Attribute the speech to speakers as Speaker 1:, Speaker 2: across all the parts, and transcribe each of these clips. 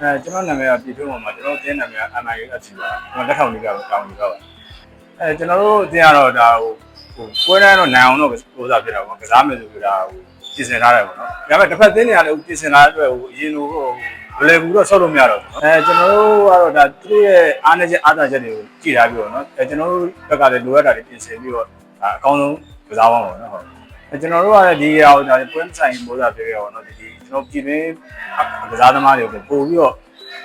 Speaker 1: ကျွန်တော်နာမည်ကပြည်ထွန်းပေါ်မှာကျွန်တော်တင်းနာမည်က MIU အစီပါကျွန်တော်လက်ထောင်လေးကတောင်းနေတော့ကျွန်တော်တို့တင်းရတော့ဒါဟိုပွဲတန်းတော့နိုင်အောင်တော့ကိုစားဖြစ်တာပေါ့ကစားမယ်ဆိုပြီးဒါပြင်ဆင်ထားတယ်ပေါ့နော်ဒါပေမဲ့တစ်ဖက်တင်းနေရတယ်ပြင်ဆင်လာတဲ့အတွက်အရင်လိုဘယ်ဘူးတော့ဆောက်လို့မရတော့ဘူးကျွန်တော်တို့ကတော့ဒါသူ့ရဲ့အားနည်းချက်အားသာချက်တွေကိုကြည့်ထားပြီးတော့နော်ကျွန်တော်တို့ဘက်ကလည်းလိုအပ်တာတွေပြင်ဆင်ပြီးတော့အကောင်းဆုံးကစားပါမယ်နော်ဟုတ်ကျွန်တော်တို့ကလည်းဒီဟာကိုဒါပွဲဆိုင်ပို့တာဖြစ်ခဲ့ပါတော့ဒီကျွန်တော်ပြည်တွင်းကစားသမားတွေကိုပို့ပြီးတော့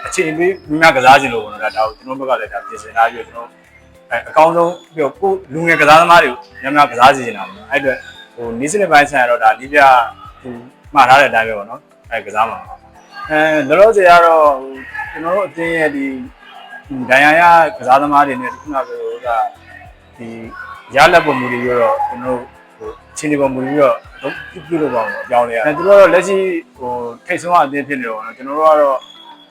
Speaker 1: အခြေအနေများကစားခြင်းလို့ပေါ့နော်ဒါကိုကျွန်တော်ဘက်ကလည်းဒါပြင်ဆင်ထားပြီးတော့ကျွန်တော်အကောင်းဆုံးပြီးတော့ကိုလူငယ်ကစားသမားတွေကိုများများကစားစီနေတာပေါ့အဲ့အတွက်ဟိုနီးစနစ်ပိုင်းဆိုင်ရတော့ဒါနီးပြသူမှားထားတဲ့အတိုင်းပဲပေါ့နော်ကစားမှာလောလောဆယ်ကတော့ကျွန်တော်တို့အတင်းရဲ့ဒီဒိုင်ယာရကစားသမားတွေနဲ့ခုနကပြောတာဒီရလက်ပုံမူတွေပြီးတော့ကျွန်တော်တို့ဟိုချင်းတွေပုံမူပြီးတော့ပြုလုပ်ပါအောင်အကြောင်းလေးသူတို့ကတော့လက်ရှိဟိုထိတ်ဆုံးအတင်းဖြစ်နေတော့ကျွန်တော်တို့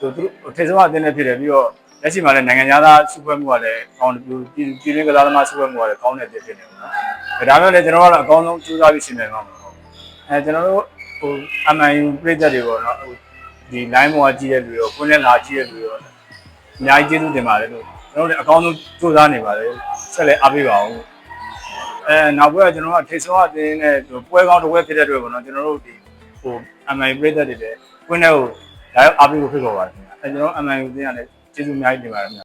Speaker 1: ကတော့သူထိတ်ဆုံးအတင်းနဲ့ဖြစ်တယ်ပြီးတော့လက်ရှိမှာလည်းနိုင်ငံသားစုဖွဲ့မှုကလည်းကောင်းတယ်ပြည်တွင်းကစားသမားစုဖွဲ့မှုကလည်းကောင်းတဲ့ဖြစ်နေတယ်နော်ဒါမှလည်းကျွန်တော်ကတော့အကောင်းဆုံးကြိုးစားပြီးရှင်နေမှာပေါ့ကျွန်တော်တို့ဟို MIU ပြည်သက်တွေပေါ့နော်ဒီ line ပေါ်ကကြည့်ရလူရောကိုယ်နဲ့လာကြည့်ရလူရောအများကြီးကျေးဇူးတင်ပါတယ်လို့ကျွန်တော်လည်းအကောင်းဆုံးကြိုးစားနေပါတယ်ဆက်လက်အားပေးပါအောင်နောက်ပွဲကကျွန်တော်ကထိတ်ဆုံးအတင်းနဲ့ပွဲကောင်းတစ်ပွဲဖြစ်တဲ့အတွက်ပေါ့နော်ကျွန်တော်တို့ဒီဟို MIU ပြည်သက်တွေလည်းကွင်းထဲကိုဒါအားပေးဖို့ဖြစ်ပေါ်ပါတယ်ကျွန်တော် MIU တင်းကလည်းကျေးဇူးအများကြီးတင်ပါတယ်